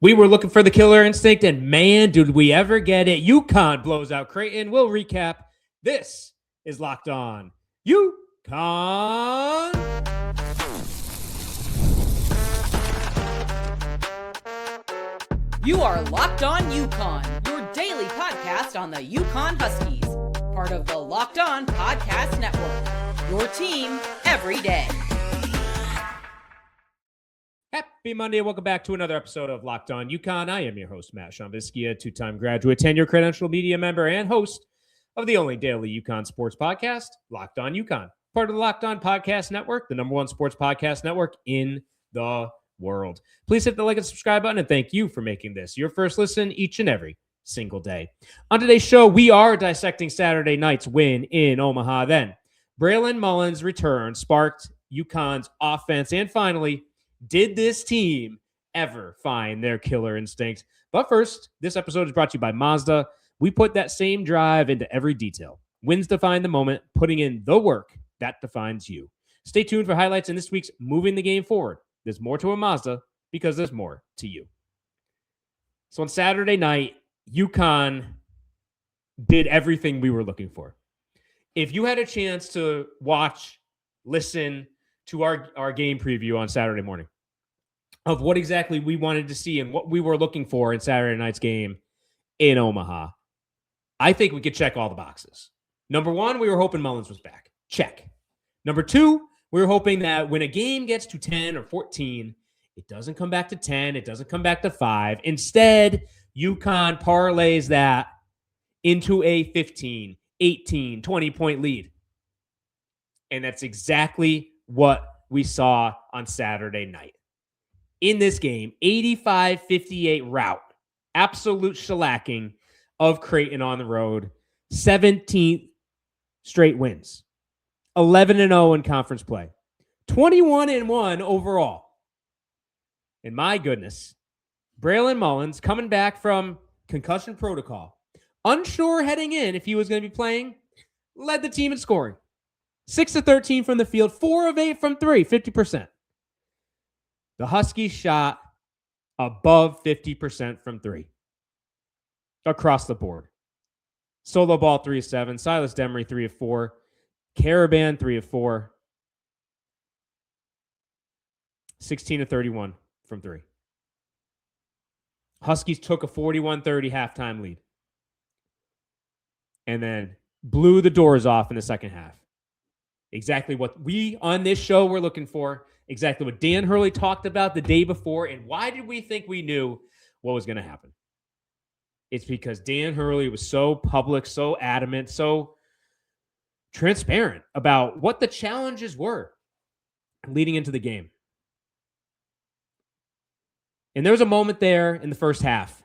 We were looking for the killer instinct, and man, did we ever get it. UConn blows out Creighton. We'll recap. This is Locked On UConn. You are Locked On UConn, your daily podcast on the UConn Huskies. Part of the Locked On Podcast Network, your team every day. Happy Monday, and welcome back to another episode of Locked On UConn. I am your host, Matt Schonvisky, a two-time graduate, tenure credential media member, and host of the only daily UConn sports podcast, Locked On UConn. Part of the Locked On Podcast Network, the number one sports podcast network in the world. Please hit the like and subscribe button, and thank you for making this your first listen each and every single day. On today's show, we are dissecting Saturday night's win in Omaha. Then, Braylon Mullins' return sparked UConn's offense, and finally, did this team ever find their killer instinct? But first, this episode is brought to you by Mazda. We put that same drive into every detail. Wins define the moment, putting in the work that defines you. Stay tuned for highlights in this week's Moving the Game Forward. There's more to a Mazda because there's more to you. So on Saturday night, UConn did everything we were looking for. If you had a chance to watch, listen to our game preview on Saturday morning of what exactly we wanted to see and what we were looking for in Saturday night's game in Omaha, I think we could check all the boxes. Number one, we were hoping Mullins was back. Check. Number two, we were hoping that when a game gets to 10 or 14, it doesn't come back to 10, it doesn't come back to 5. Instead, UConn parlays that into a 15, 18, 20-point lead. And that's exactly what we saw on Saturday night. In this game, 85-58 rout, absolute shellacking of Creighton on the road, 17th straight wins, 11-0 in conference play, 21-1 overall. And my goodness, Braylon Mullins coming back from concussion protocol, unsure heading in if he was going to be playing, led the team in scoring. 6 of 13 from the field, 4 of 8 from 3, 50%. The Huskies shot above 50% from 3 across the board. Solo ball 3 of 7, Silas Demery 3 of 4, Caravan 3 of 4, 16 of 31 from 3. Huskies took a 41-30 halftime lead and then blew the doors off in the second half. Exactly what we on this show were looking for. Exactly what Dan Hurley talked about the day before. And why did we think we knew what was going to happen? It's because Dan Hurley was so public, so adamant, so transparent about what the challenges were leading into the game. And there was a moment there in the first half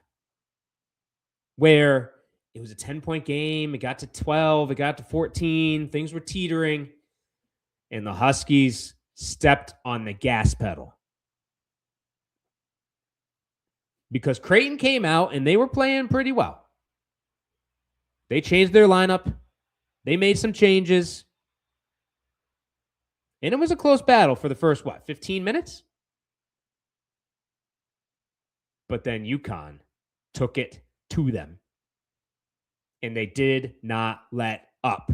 where it was a 10-point game. It got to 12. It got to 14. Things were teetering. And the Huskies stepped on the gas pedal. Because Creighton came out and they were playing pretty well. They changed their lineup. They made some changes. And it was a close battle for the first, 15 minutes? But then UConn took it to them. And they did not let up.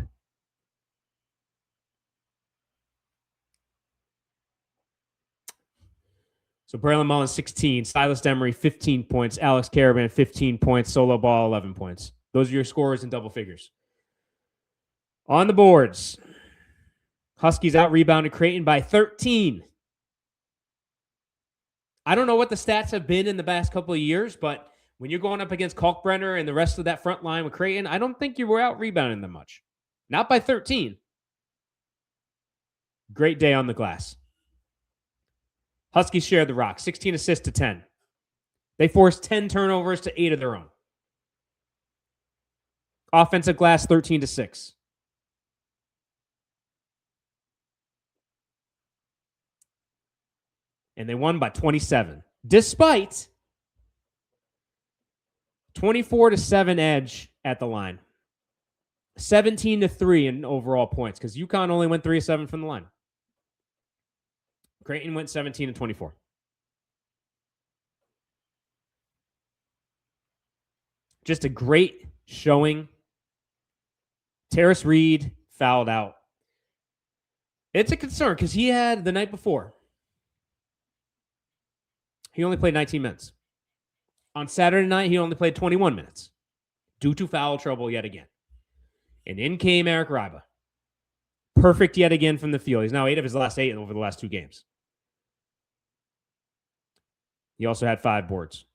So Braylon Mullins, 16. Silas Demery, 15 points. Alex Caravan, 15 points. Solo ball, 11 points. Those are your scores in double figures. On the boards, Huskies out-rebounded Creighton by 13. I don't know what the stats have been in the past couple of years, but when you're going up against Kalkbrenner and the rest of that front line with Creighton, I don't think you were out-rebounding them much. Not by 13. Great day on the glass. Huskies shared the rock, 16 assists to 10. They forced 10 turnovers to 8 of their own. Offensive glass, 13-6. And they won by 27, despite 24-7 edge at the line. 17-3 in overall points, because UConn only went 3 of 7 from the line. Creighton went 17-24. Just a great showing. Terrace Reed fouled out. It's a concern because he had the night before. He only played 19 minutes. On Saturday night, he only played 21 minutes due to foul trouble yet again. And in came Eric Ryba. Perfect yet again from the field. He's now 8 of his last 8 over the last 2 games. He also had 5 boards.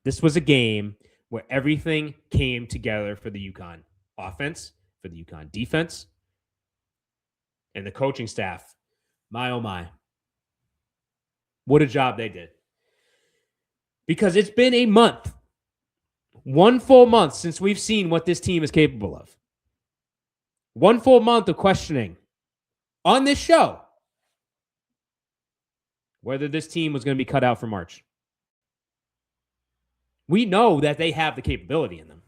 This was a game where everything came together for the UConn offense, for the UConn defense, and the coaching staff. My, oh my. What a job they did. Because it's been a month, 1 full month since we've seen what this team is capable of. 1 full month of questioning on this show whether this team was going to be cut out for March. We know that they have the capability in them.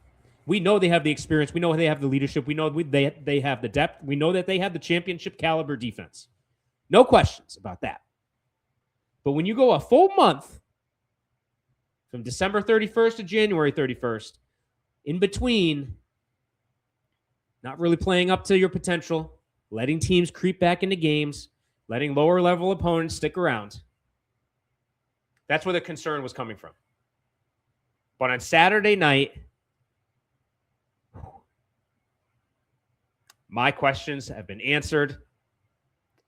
We know they have the experience. We know they have the leadership. We know they have the depth. We know that they have the championship caliber defense. No questions about that. But when you go a full month from December 31st to January 31st, in between, not really playing up to your potential, letting teams creep back into games, letting lower level opponents stick around, that's where the concern was coming from. But on Saturday night, my questions have been answered.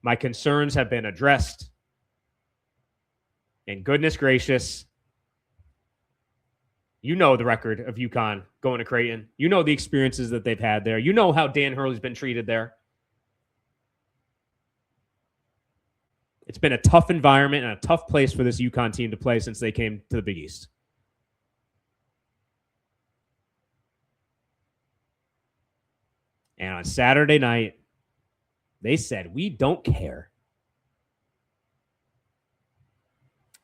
My concerns have been addressed. And goodness gracious, you know the record of UConn going to Creighton. You know the experiences that they've had there. You know how Dan Hurley's been treated there. It's been a tough environment and a tough place for this UConn team to play since they came to the Big East. And on Saturday night, they said, we don't care.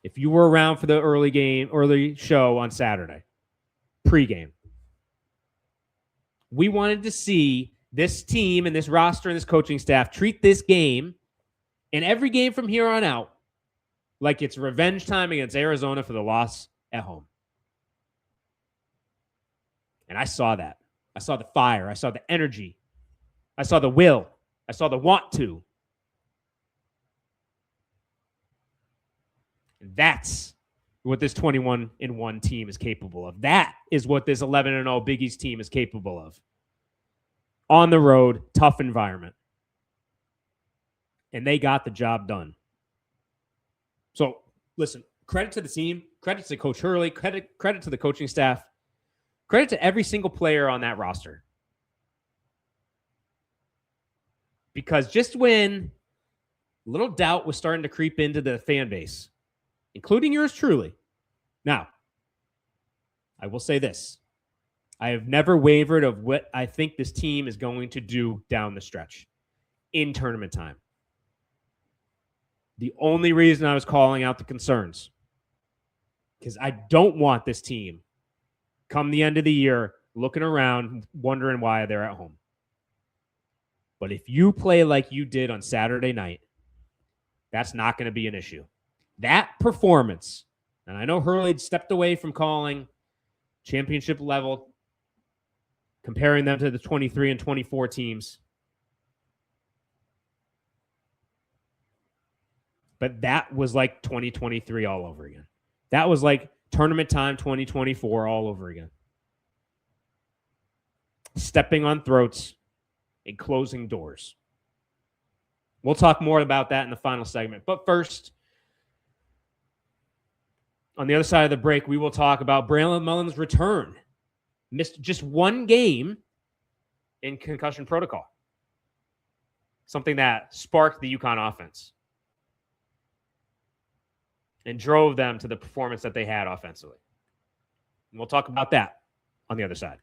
If you were around for the early show on Saturday, pregame, we wanted to see this team and this roster and this coaching staff treat this game and every game from here on out like it's revenge time against Arizona for the loss at home. And I saw that. I saw the fire. I saw the energy. I saw the will. I saw the want to. And that's what this 21-1 team is capable of. That is what this 11-0 Big East team is capable of. On the road, tough environment. And they got the job done. So, listen, credit to the team, credit to Coach Hurley, credit to the coaching staff, credit to every single player on that roster. Because just when little doubt was starting to creep into the fan base, including yours truly. Now, I will say this. I have never wavered of what I think this team is going to do down the stretch in tournament time. The only reason I was calling out the concerns, because I don't want this team come the end of the year looking around, wondering why they're at home. But if you play like you did on Saturday night, that's not going to be an issue. That performance, and I know Hurley had stepped away from calling championship level, comparing them to the 23 and 24 teams. But that was like 2023 all over again. That was like tournament time 2024 all over again. Stepping on throats and closing doors. We'll talk more about that in the final segment. But first, on the other side of the break, we will talk about Braylon Mullins' return. Missed just 1 game in concussion protocol. Something that sparked the UConn offense and drove them to the performance that they had offensively. And we'll talk about that on the other side.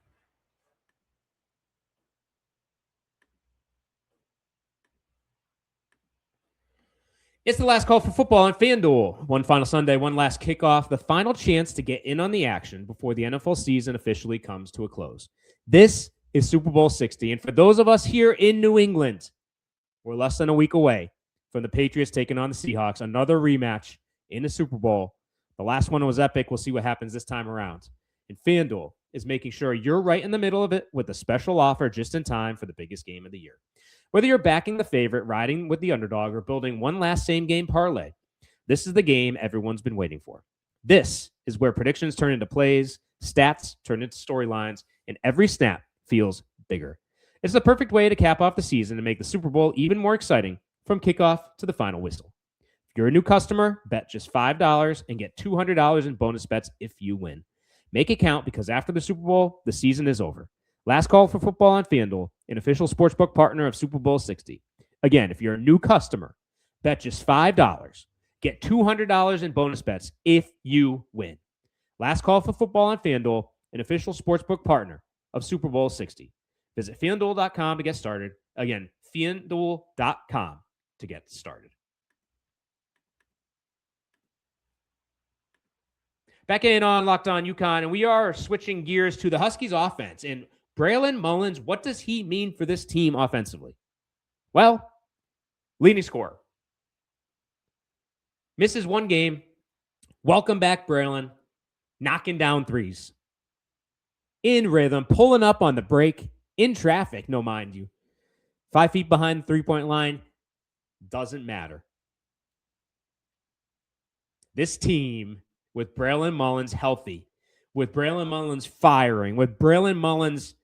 It's the last call for football on FanDuel. One final Sunday, one last kickoff, the final chance to get in on the action before the NFL season officially comes to a close. This is Super Bowl 60, and for those of us here in New England, we're less than a week away from the Patriots taking on the Seahawks, another rematch in the Super Bowl The last one was epic. We'll see what happens this time around. And FanDuel is making sure you're right in the middle of it with a special offer just in time for the biggest game of the year. Whether you're backing the favorite, riding with the underdog, or building one last same-game parlay, this is the game everyone's been waiting for. This is where predictions turn into plays, stats turn into storylines, and every snap feels bigger. It's the perfect way to cap off the season and make the Super Bowl even more exciting from kickoff to the final whistle. If you're a new customer, bet just $5 and get $200 in bonus bets if you win. Make it count because after the Super Bowl, the season is over. Last call for football on FanDuel, an official sportsbook partner of Super Bowl 60. Again, if you're a new customer, bet just $5. Get $200 in bonus bets if you win. Last call for football on FanDuel, an official sportsbook partner of Super Bowl 60. Visit FanDuel.com to get started. Again, FanDuel.com to get started. Back in on Locked On UConn, and we are switching gears to the Huskies offense. And Braylon Mullins, what does he mean for this team offensively? Well, leading scorer. Misses one game. Welcome back, Braylon. Knocking down threes. In rhythm, pulling up on the break. In traffic, no mind you. 5 feet behind the three-point line. Doesn't matter. This team, with Braylon Mullins healthy, with Braylon Mullins firing, with Braylon Mullins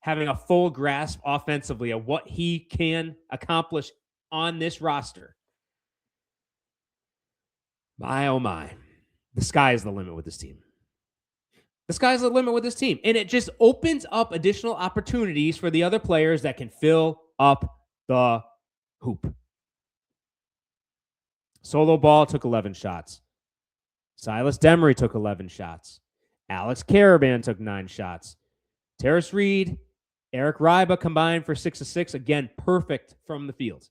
having a full grasp offensively of what he can accomplish on this roster. My, oh my. The sky is the limit with this team. The sky's the limit with this team. And it just opens up additional opportunities for the other players that can fill up the hoop. Solo Ball took 11 shots. Silas Demery took 11 shots. Alex Caravan took 9 shots. Terrace Reed, Eric Ryba combined for 6 of 6. Again, perfect from the field.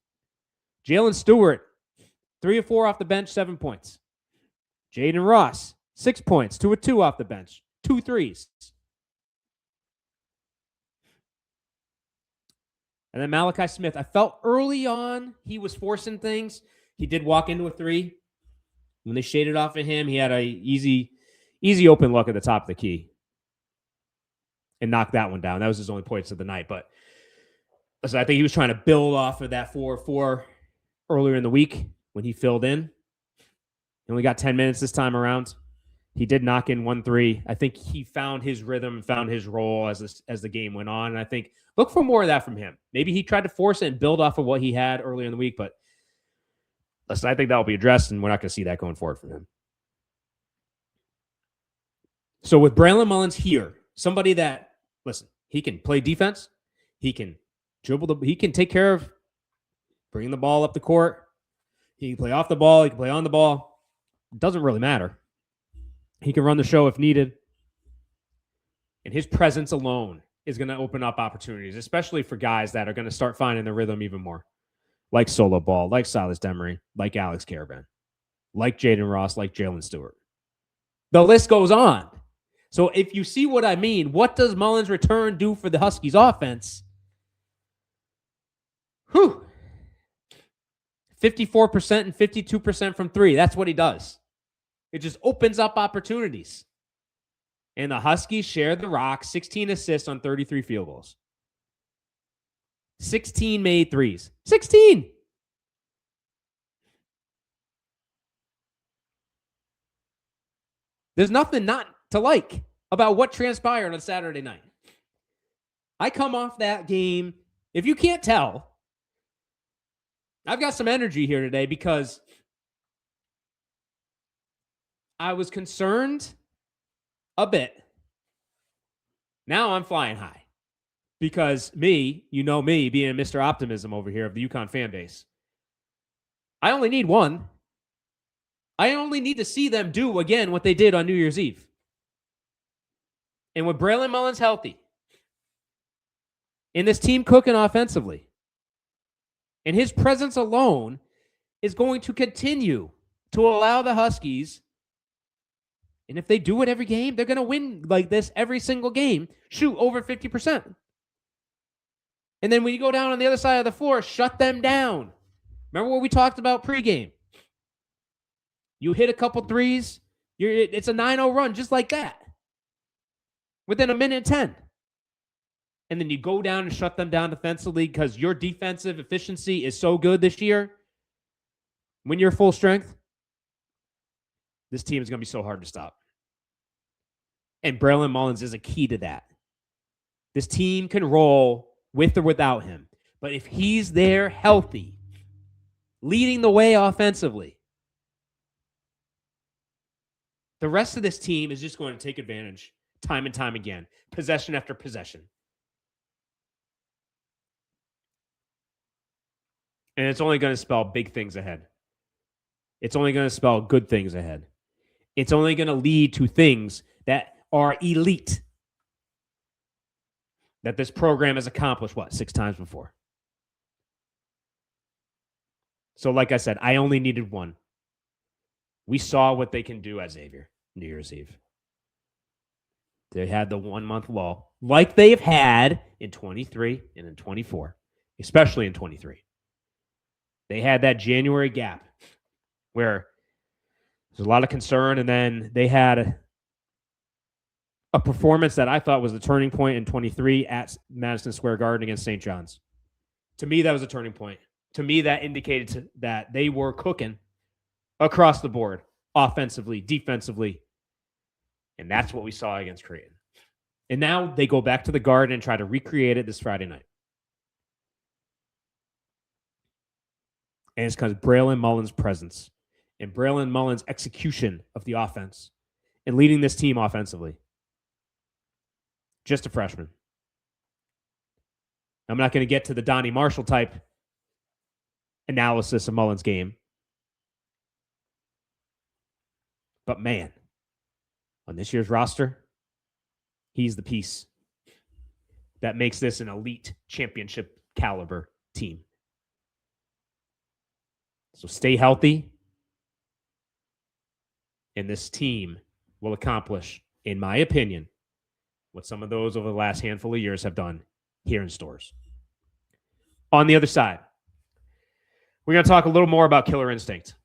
Jalen Stewart, 3 of 4 off the bench, 7 points. Jaden Ross, 6 points, 2 of 2 off the bench, 2 threes. And then Malachi Smith, I felt early on he was forcing things. He did walk into a three. When they shaded off of him, he had a easy open look at the top of the key and knocked that one down. That was his only points of the night. But listen, I think he was trying to build off of that 4-4 earlier in the week when he filled in. He only got 10 minutes this time around. He did knock in 1-3. I think he found his rhythm, found his role as the game went on. And I think look for more of that from him. Maybe he tried to force it and build off of what he had earlier in the week, but listen, I think that will be addressed, and we're not going to see that going forward from him. So with Braylon Mullins here, somebody that, listen, he can play defense. He can dribble. He can take care of bringing the ball up the court. He can play off the ball. He can play on the ball. It doesn't really matter. He can run the show if needed. And his presence alone is going to open up opportunities, especially for guys that are going to start finding their rhythm even more. Like Solo Ball, like Silas Demery, like Alex Caravan, like Jaden Ross, like Jalen Stewart. The list goes on. So if you see what I mean, what does Mullins' return do for the Huskies offense? 54% and 52% from three. That's what he does. It just opens up opportunities. And the Huskies share the rock, 16 assists on 33 field goals. 16 made threes. 16. There's nothing not to like about what transpired on Saturday night. I come off that game. If you can't tell, I've got some energy here today because I was concerned a bit. Now I'm flying high. Because me, you know me, being Mr. Optimism over here of the UConn fan base, I only need one. I only need to see them do again what they did on New Year's Eve. And with Braylon Mullins healthy, and this team cooking offensively, and his presence alone is going to continue to allow the Huskies, and if they do it every game, they're going to win like this every single game, shoot over 50%. And then when you go down on the other side of the floor, shut them down. Remember what we talked about pregame? You hit a couple threes, It's a 9-0 run just like that within a minute 10. And then you go down and shut them down defensively because your defensive efficiency is so good this year. When you're full strength, this team is going to be so hard to stop. And Braylon Mullins is a key to that. This team can roll with or without him. But if he's there healthy, leading the way offensively, the rest of this team is just going to take advantage time and time again, possession after possession. And it's only going to spell big things ahead. It's only going to spell good things ahead. It's only going to lead to things that are elite. That this program has accomplished, 6 times before. So like I said, I only needed one. We saw what they can do at Xavier New Year's Eve. They had the 1-month lull, like they've had in 23 and in 24, especially in 23. They had that January gap where there's a lot of concern, and then they had a performance that I thought was the turning point in 23 at Madison Square Garden against St. John's. To me, that was a turning point. To me, that indicated that they were cooking across the board, offensively, defensively, and that's what we saw against Creighton. And now they go back to the Garden and try to recreate it this Friday night. And it's because of Braylon Mullins' presence and Braylon Mullins' execution of the offense and leading this team offensively. Just a freshman. I'm not going to get to the Donnie Marshall type analysis of Mullins' game. But man, on this year's roster, he's the piece that makes this an elite championship caliber team. So stay healthy, and this team will accomplish, in my opinion, what some of those over the last handful of years have done here in Storrs. On the other side, we're going to talk a little more about killer instinct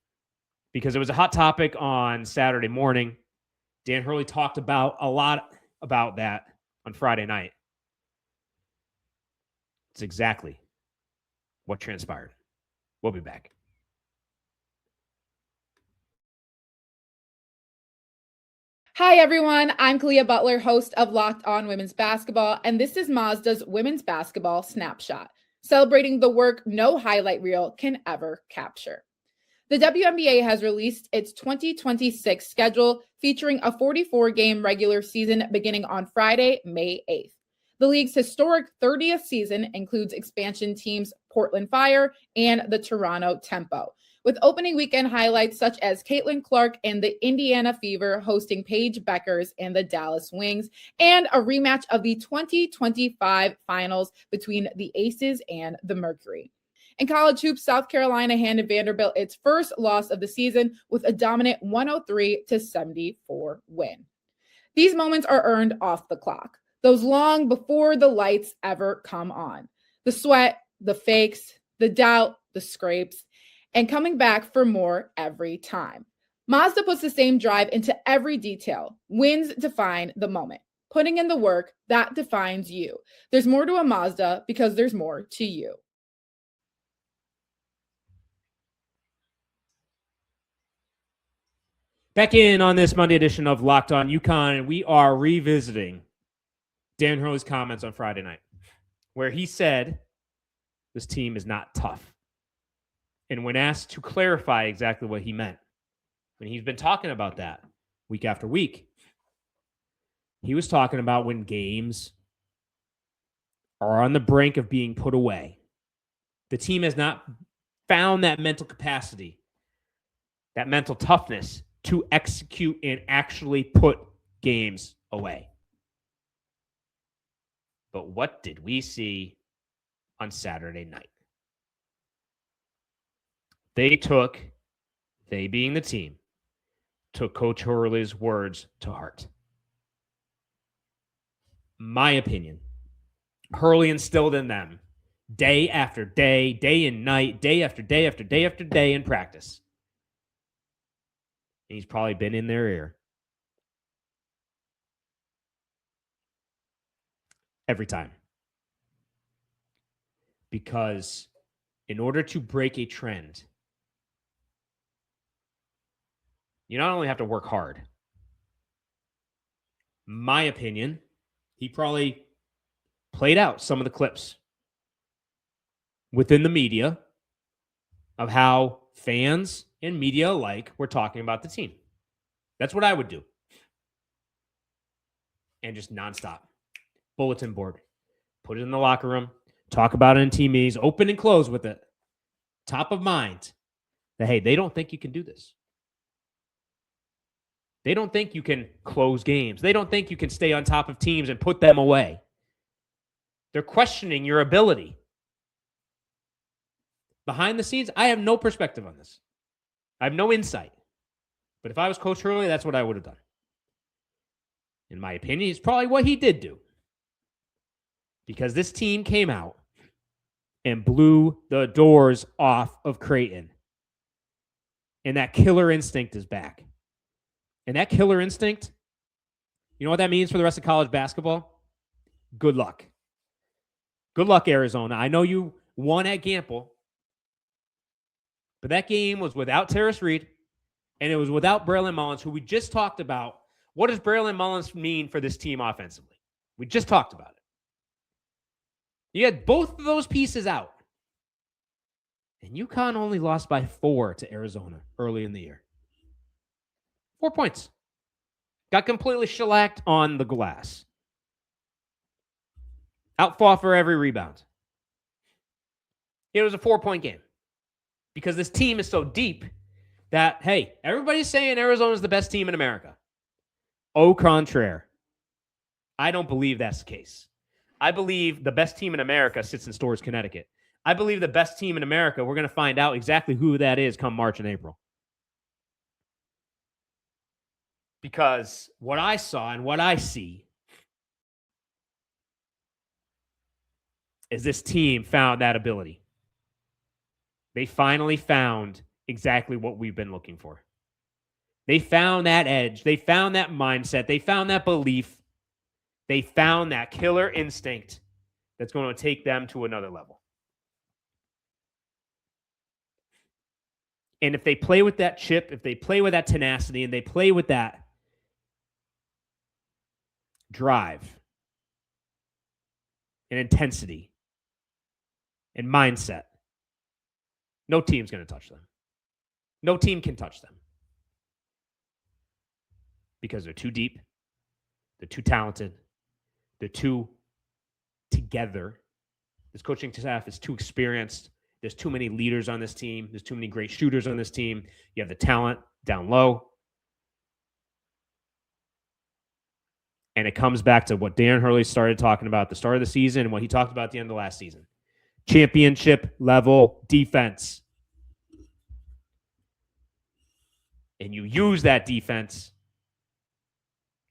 because it was a hot topic on Saturday morning. Dan Hurley talked about a lot about that on Friday night. It's exactly what transpired. We'll be back. Hi, everyone. I'm Kalia Butler, host of Locked On Women's Basketball, and this is Mazda's Women's Basketball Snapshot, celebrating the work no highlight reel can ever capture. The WNBA has released its 2026 schedule featuring a 44-game regular season beginning on Friday, May 8th. The league's historic 30th season includes expansion teams Portland Fire and the Toronto Tempo, with opening weekend highlights such as Caitlin Clark and the Indiana Fever hosting Paige Beckers and the Dallas Wings, and a rematch of the 2025 finals between the Aces and the Mercury. In college hoops, South Carolina handed Vanderbilt its first loss of the season with a dominant 103-74 win. These moments are earned off the clock, those long before the lights ever come on. The sweat, the fakes, the doubt, the scrapes, and coming back for more every time. Mazda puts the same drive into every detail. Wins define the moment. Putting in the work, that defines you. There's more to a Mazda because there's more to you. Back in on this Monday edition of Locked On UConn, and we are revisiting Dan Hurley's comments on Friday night, where he said this team is not tough. And when asked to clarify exactly what he meant, when he's been talking about that week after week, he was talking about when games are on the brink of being put away. The team has not found that mental capacity, that mental toughness to execute and actually put games away. But what did we see on Saturday night? They being the team, took Coach Hurley's words to heart. My opinion, Hurley instilled in them day after day, day and night, day after day after day after day in practice. And he's probably been in their ear every time. Because in order to break a trend, you not only have to work hard. My opinion, he probably played out some of the clips within the media of how fans and media alike were talking about the team. That's what I would do. And just nonstop. Bulletin board. Put it in the locker room. Talk about it in team meetings. Open and close with it. Top of mind that, hey, they don't think you can do this. They don't think you can close games. They don't think you can stay on top of teams and put them away. They're questioning your ability. Behind the scenes, I have no perspective on this. I have no insight. But if I was Coach Hurley, that's what I would have done. In my opinion, it's probably what he did do. Because this team came out and blew the doors off of Creighton. And that killer instinct is back. And that killer instinct, you know what that means for the rest of college basketball? Good luck. Good luck, Arizona. I know you won at Gamble, but that game was without Terrace Reed, and it was without Braylon Mullins, who we just talked about. What does Braylon Mullins mean for this team offensively? We just talked about it. You had both of those pieces out. And UConn only lost by 4 to Arizona early in the year. 4 points. Got completely shellacked on the glass. Outfought for every rebound. It was a 4-point game. Because this team is so deep that, hey, everybody's saying Arizona's the best team in America. Au contraire. I don't believe that's the case. I believe the best team in America sits in Storrs, Connecticut. I believe the best team in America, we're going to find out exactly who that is come March and April. Because what I saw and what I see is this team found that ability. They finally found exactly what we've been looking for. They found that edge. They found that mindset. They found that belief. They found that killer instinct that's going to take them to another level. And if they play with that chip, if they play with that tenacity, and they play with that drive and intensity and mindset, no team's going to touch them. No team can touch them. Because they're too deep. They're too talented. They're too together. This coaching staff is too experienced. There's too many leaders on this team. There's too many great shooters on this team. You have the talent down low. And it comes back to what Dan Hurley started talking about at the start of the season and what he talked about at the end of last season. Championship level defense. And you use that defense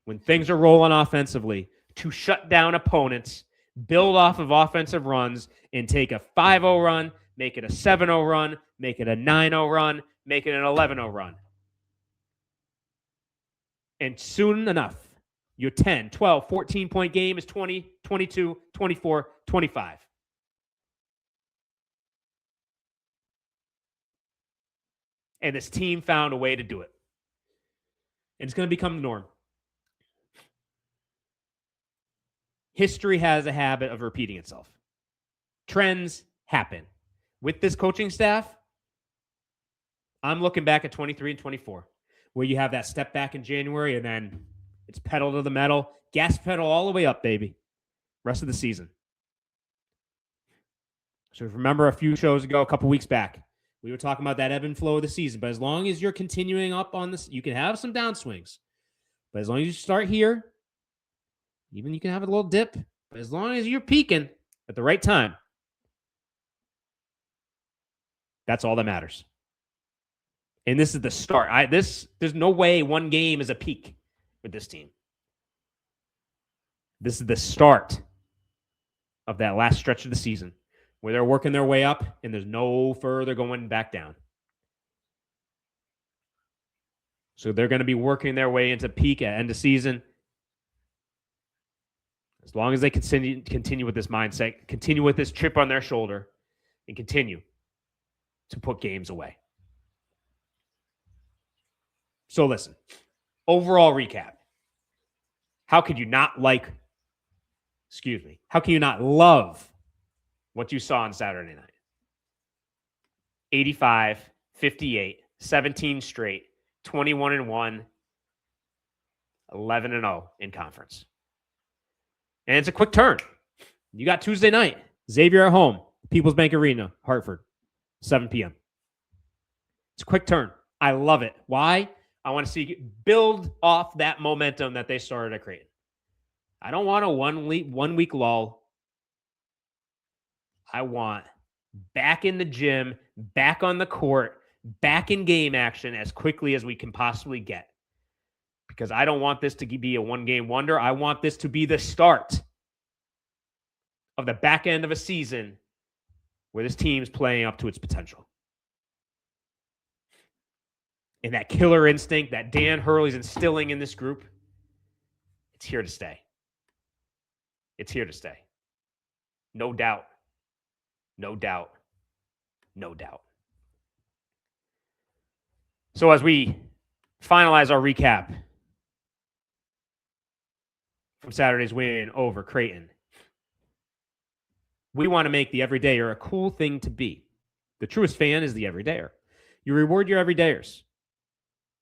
when things are rolling offensively to shut down opponents, build off of offensive runs, and take a 5-0 run, make it a 7-0 run, make it a 9-0 run, make it an 11-0 run. And soon enough, your 10, 12, 14-point game is 20, 22, 24, 25. And this team found a way to do it. And it's going to become the norm. History has a habit of repeating itself. Trends happen. With this coaching staff, I'm looking back at 23 and 24, where you have that step back in January, and then it's pedal to the metal, gas pedal all the way up, baby. Rest of the season. So if you remember a few shows ago, a couple weeks back, we were talking about that ebb and flow of the season. But as long as you're continuing up on this, you can have some downswings. But as long as you start here, even you can have a little dip. But as long as you're peaking at the right time, that's all that matters. And this is the start. There's no way one game is a peak with this team. This is the start of that last stretch of the season where they're working their way up and there's no further going back down. So they're going to be working their way into peak at end of season. As long as they continue with this mindset, continue with this chip on their shoulder, and continue to put games away. So listen, overall recap. How could you not how can you not love what you saw on Saturday night? 85, 58, 17 straight, 21-1, 11-0 in conference. And it's a quick turn. You got Tuesday night, Xavier at home, People's Bank Arena, Hartford, 7 p.m. It's a quick turn. I love it. Why? I want to see build off that momentum that they started at Creighton. I don't want a one week lull. I want back in the gym, back on the court, back in game action as quickly as we can possibly get. Because I don't want this to be a one-game wonder. I want this to be the start of the back end of a season where this team's playing up to its potential. And that killer instinct that Dan Hurley's instilling in this group, it's here to stay. It's here to stay. No doubt. No doubt. No doubt. So as we finalize our recap from Saturday's win over Creighton, we want to make the everydayer a cool thing to be. The truest fan is the everydayer. You reward your everydayers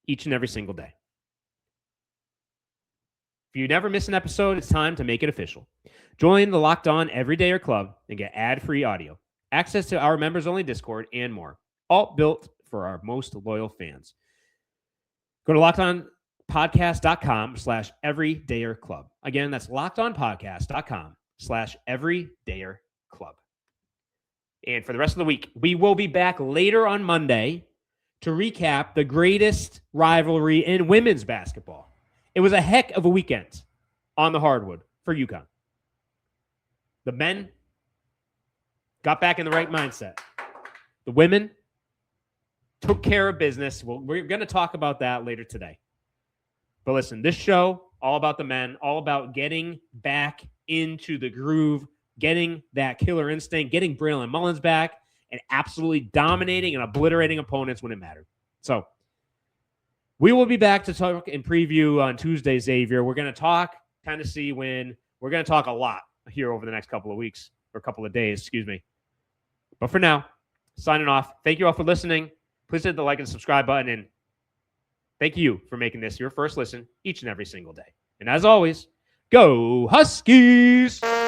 each and every single day. If you never miss an episode, it's time to make it official. Join the Locked On Everydayer Club and get ad-free audio, access to our members-only Discord, and more. All built for our most loyal fans. Go to LockedOnPodcast.com/everydayerclub. Again, that's LockedOnPodcast.com/everydayerclub. And for the rest of the week, we will be back later on Monday to recap the greatest rivalry in women's basketball. It was a heck of a weekend on the hardwood for UConn. The men got back in the right mindset. The women took care of business. Well, we're going to talk about that later today. But listen, this show, all about the men, all about getting back into the groove, getting that killer instinct, getting Braylon Mullins back, and absolutely dominating and obliterating opponents when it mattered. So we will be back to talk and preview on Tuesday, Xavier. We're going to talk, kind of see when. We're going to talk a lot here over the next couple of weeks, or couple of days, excuse me. But for now, signing off. Thank you all for listening. Please hit the like and subscribe button, and thank you for making this your first listen each and every single day. And as always, go Huskies!